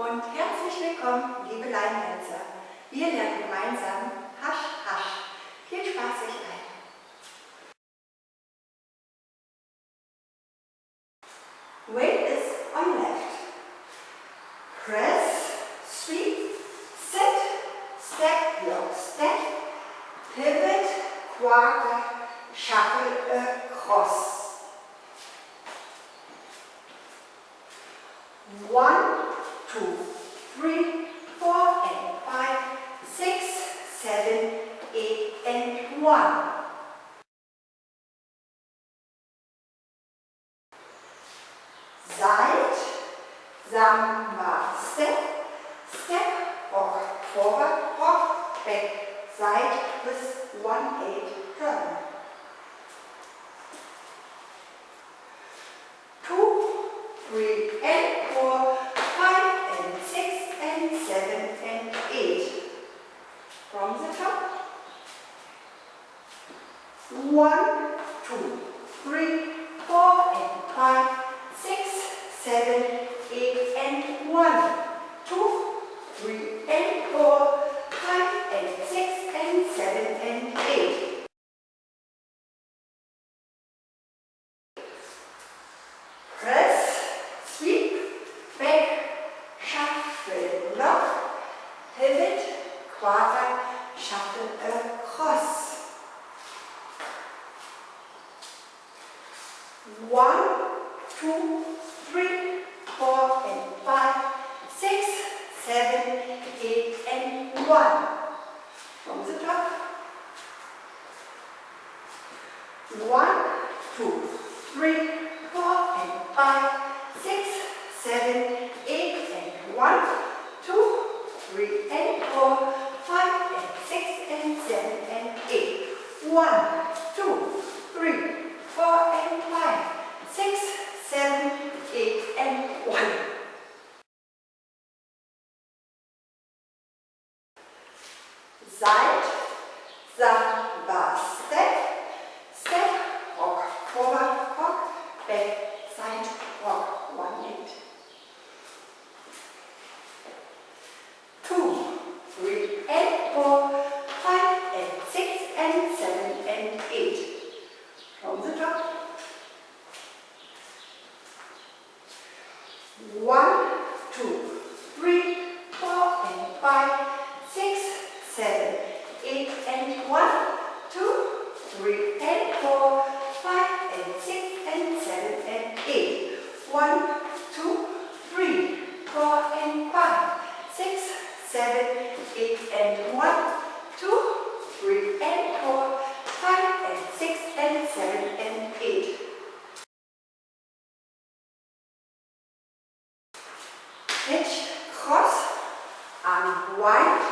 und herzlich willkommen, liebe Leinwälzer. Wir lernen gemeinsam Hasch, Hasch. Viel Spaß euch allen. Weight is on left. Press, sweep, sit, step, lock, step, pivot, quarter, shuffle, across. 1, 2, 3, 4 and 5, 6, 7, 8 and 1. Side, Samba, step, step, rock, forward, rock, back, side with 1-8 turn. 2, 3 and 4, 5 and 6 and 7 and 8. From the top. 1, 2, 3, 4 and 5, 6, 7, 8 and 1. 2, 3 and 4, 5 and 6 and 7 and 8. Press, sweep, back, shuffle, lock, pivot, quarter, shuffle, across. 1, 2, 3, 4 and 5, 6, 7, 8 and 1. From the top. 1, 2, 3, 4 and 5, 6, 7, 8 and 1, 2, 3 and 4, 5 and 6 and 7 and 8. 1, 2, 3, 4 and 5, 6, 7, 8 and 1. Side, Samba, step, step, rock, forward, rock, back, side, rock, 1-8. 2, 3 and 4, 5 and 6 and 7 and 8. From the top. 1, 2, 3, 4 and 5, 6, 7, 8 and 1, 2, 3 and 4, 5 and 6 and 7 and 8. 1, 2, 3, 4 and 5, 6, 7, 8 and 1, 2, 3 and 4, 5 and 6 and 7 and 8. Hitch, cross, arm wide,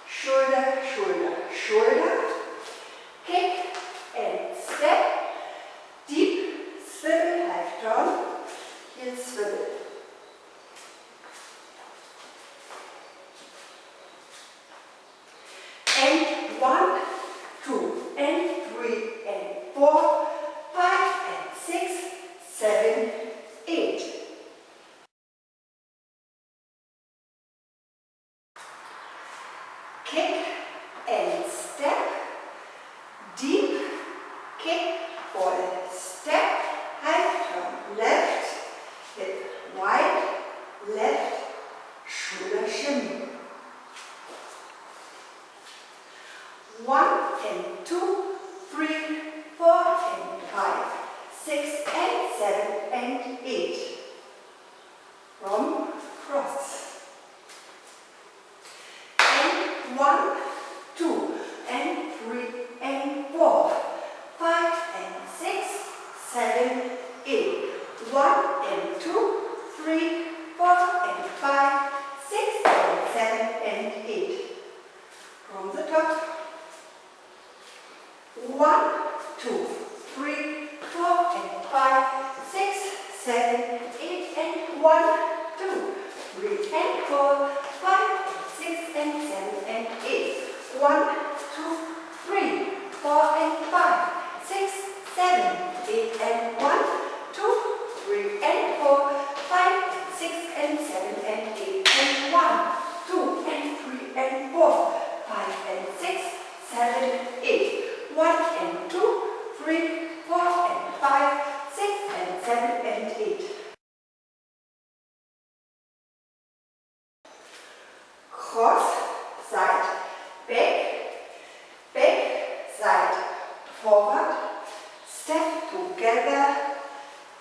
shoulder, shoulder, shoulder, kick and step, deep, swivel, half turn, heel swivel. And 1, 2 and 3 and 4, 5 and 6, 7, 8. Kick and step, deep, kick or step, half turn left, hip wide, left, shoulder shimmy. 1 and 2, 3, 4 and 5, 6 and 7 and 8. From cross. 1, 2 and 3 and 4, 5 and 6, 7, 8. 1 and 2, 3, 4 and 5, 6 and 7 and 8. From the top. 1, 2, 3, 4 and 5, 6, 7, 8 and 1, 2, 3 and 4, 5 and 6 and 7 and 8. cross, side, back, back, side, forward, step together,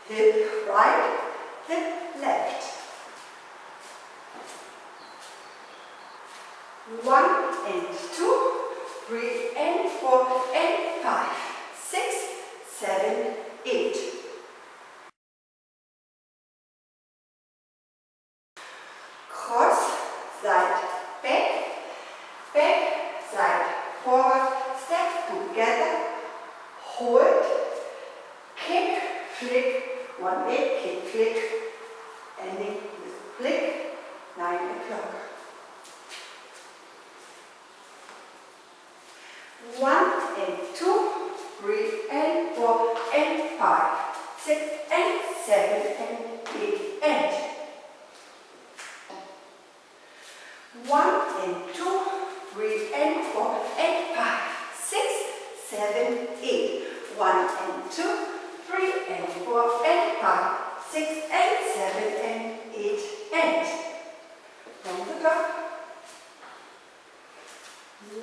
hip right, hip left. 1 and 2, 3 and 4 and 5, 6, 7, 8. Cross, side, back, back, side, forward, step together, hold, kick, flick, 1 leg, kick, flick, ending with flick, 9 o'clock. 1 and 2, 3 and 4 and 5, 6 and 7 and 8 and 1 and 2, 3 and 4 and 5, 6, 7, 8. 1 and 2, 3 and 4 and 5, 6 and 7 and 8 and from the top.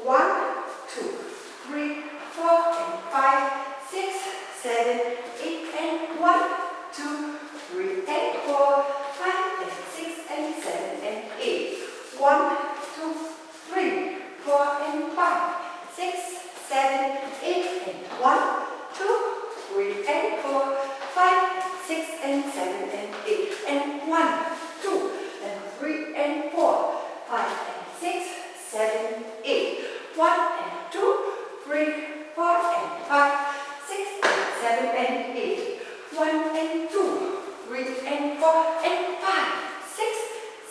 1, 2, 3, 4 and 5, 6, 7, 8 and 1, 2, 3 and 4, 5 and 6 and 7 and 8. 1, 2, 3, 4 and 5, 6, 7, 8 and 1, 2, 3 and 4, 5, 6 and 7 and 8 and 1, 2 and 3 and 4, 5 and 6, 7, 8. 1 and 2, 3, 4 and 5, 6 and 7 and 8. 1 and 2, 3 and 4 and 5, 6,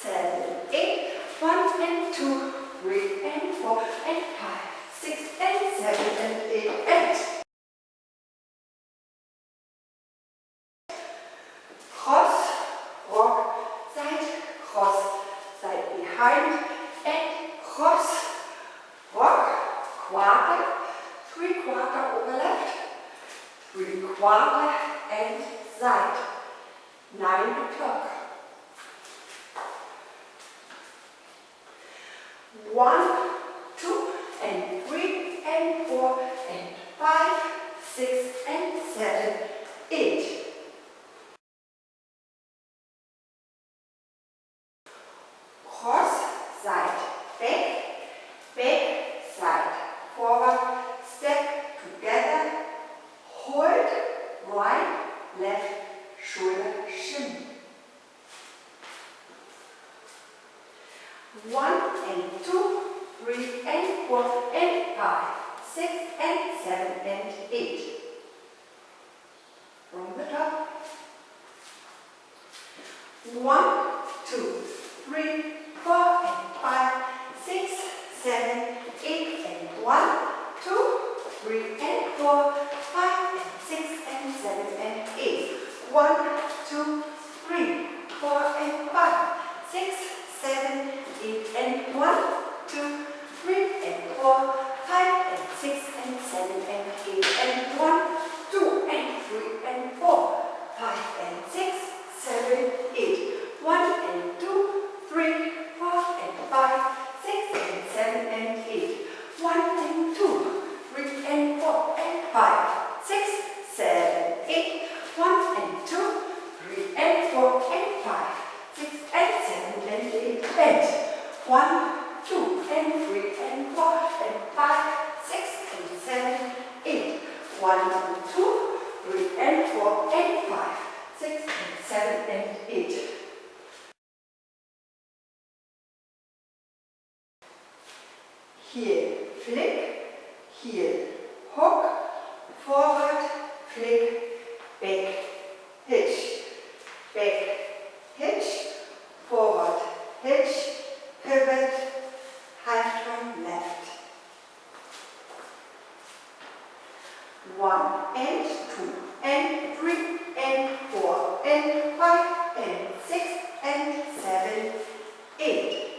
7, 8. 1 and 2, 3 and 4 and 5, 6 and 7 and 8 and cross, rock, side behind and cross, rock, quarter, 3/4 over left, 3/4 and side, 9 o'clock. 1, 2 and 3 and 4 and 5, 6 and 7, 8. Cross, side, back, back, side, forward, step together, hold, right, left, shoulder, shin. 1 and 2, 3 and 4 and 5, 6 and 7 and 8. From the top. 1, 2, 3, 4 and 5, 6, 7, 8 and 1, 2, 3 and 4, 5 and 6 and 7 and 8. 1, 2, 3, 4 and 5, 6, 7, 8 and 1, 2, 3 and 4, 5 and 6 and 7 and 8 and 1, 2 and 3 and 4, 5 and 6, 7, 8. 1 and 2, 3, 4 and 5, 6 and 7 and 8. 1 and 2, 3 and 4 and 5, 6, 7, 8. 1 and 2, 3 and 4 and 5, 6 and 7 and 8 and 1, 2 and 3 and 4 and 5, 6 and 7, 8. 1 and 2, 3 and 4 and 5, 6 and 7 and 8. Here, flick, here, hook, forward, flick, back, hitch, forward, hitch, pivot, half turn left. 1 and 2 and 3 and 4 and 5 and 6 and 7, 8.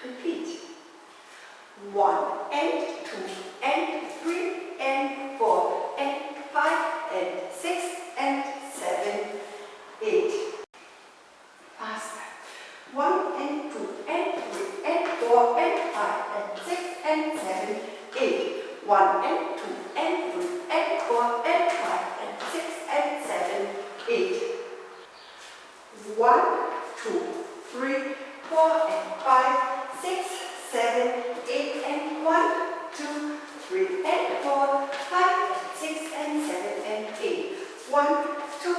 Repeat. 1 and 2 and 3 and 4 and 5 and 6 and 7, 8. Faster. 1, 2, 3, 4 and 5, 6, 7, 8 and 1, 2, 3 and 4, 5, 6 and 7 and 8. 1, 2,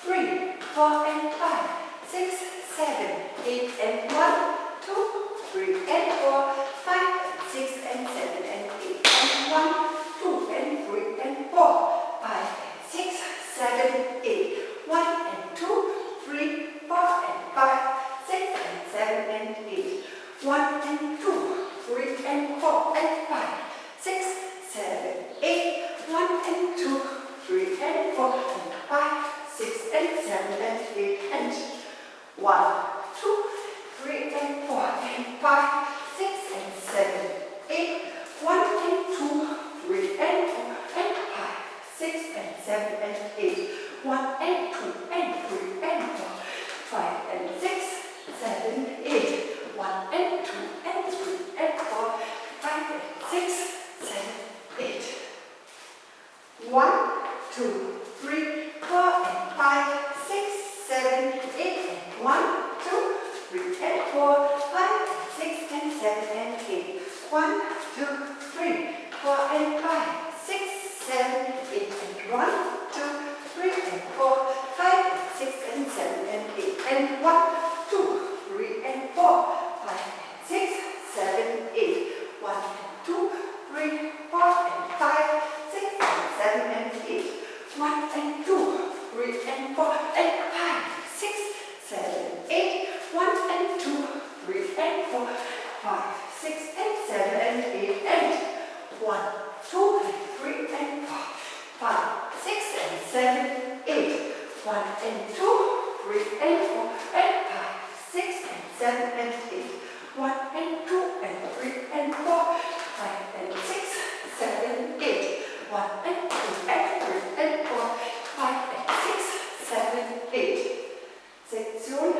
3, 4 and 5, 6, 7, 8 and 1, 2, 3 and 4, 5, 6 and 7 and 8. And 1, 2 and 3 and 4, 5 and 6, 7, 8. 1 and 2, 3, 4 and 5, 6 and 7 and 8. 1 and 2, 3 and 4 and 5, 6, 7, 8. 1 and 2, 3 and 4 and 5, 6 and 7 and 8. And 1, 2, 3 and 4 and 5, 6 and 7, 8. 1 and 2, 3 and 4 and 5, 6 and 7 and 8. 1 and 2 and 3 and 4, 5 and 6, 7, 8. 1 and 2 and 3 and 4, 5 and 6, 7, 8. 1, 2, 3, 4 and 5, 6, 7, 8 and 1, 2, 3 and 4, 5 and 6 and 7 and 8. 1, 2, 3, 4 and 5, 6, 7, 8 and 1, 2, 3 and 4, 5 and 6 and 7 and 8. And 1, 2, 3 and 4, 5 and 6, 7, 8. 1 and 2, 3, 4 and 5, 6 and 7 and 8. 1 and 2, 3 and 4 and 5, 6, 7, 8. 1 and 2, 3 and 4, 5, 6 and 7 and 8. And 1, 2 and 3 and 4, 5, 6 and 7, 8. 1 and 2, 3 and 4 and 5, 6 and 7 and 8. 1 and 2 and 3 and 4, 5 and 6, 7, 8. 1 and 2 and 3 and 4, 5 and 6, 7, 8. Sektion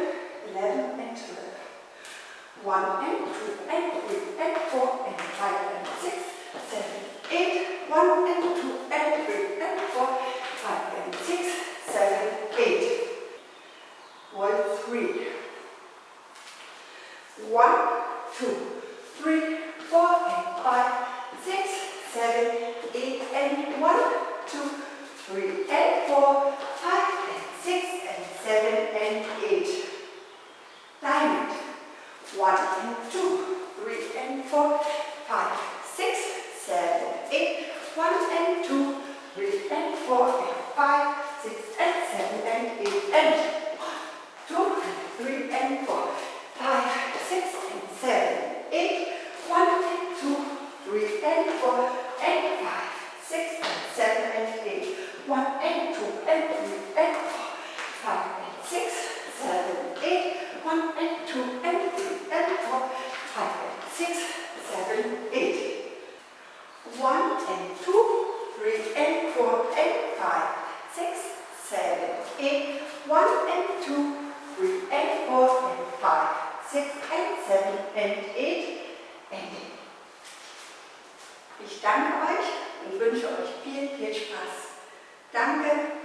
11 and 12. 1 and 2 and 3 and 4 and 5 and 6, 7, 8. 1 and 2 and 3 and 4, 5 and 6, 7, 8. Word 3. 1, 2, 3, 4 and 5, 6, 7, 8 and 1, 2, 3 and 4, 5 and 6 and 7 and 8. Diamond. 1 and 2, 3 and 4, 5, 6, 7, 8. 1 and 2, 3 and 4 and 5, 6 and 7 and 8. And 1, 2 and 3 and 4, 5, 6 and 7, 8. 1 and 2, 3 and 4 and 5, 6 and 7 and 8. 1 and 2 and 3 and 4, 5 and 6, 7, 8. 1 and 2 and 3 and 4, 5 and 6, 7, 8. 1 and 2, 3 and 4 and 5, 6, 7, 8. 1 and 2, 3 and 4 and 5, 6 and 7 and 8. Ende. Ich danke euch und wünsche euch viel, viel Spaß. Danke.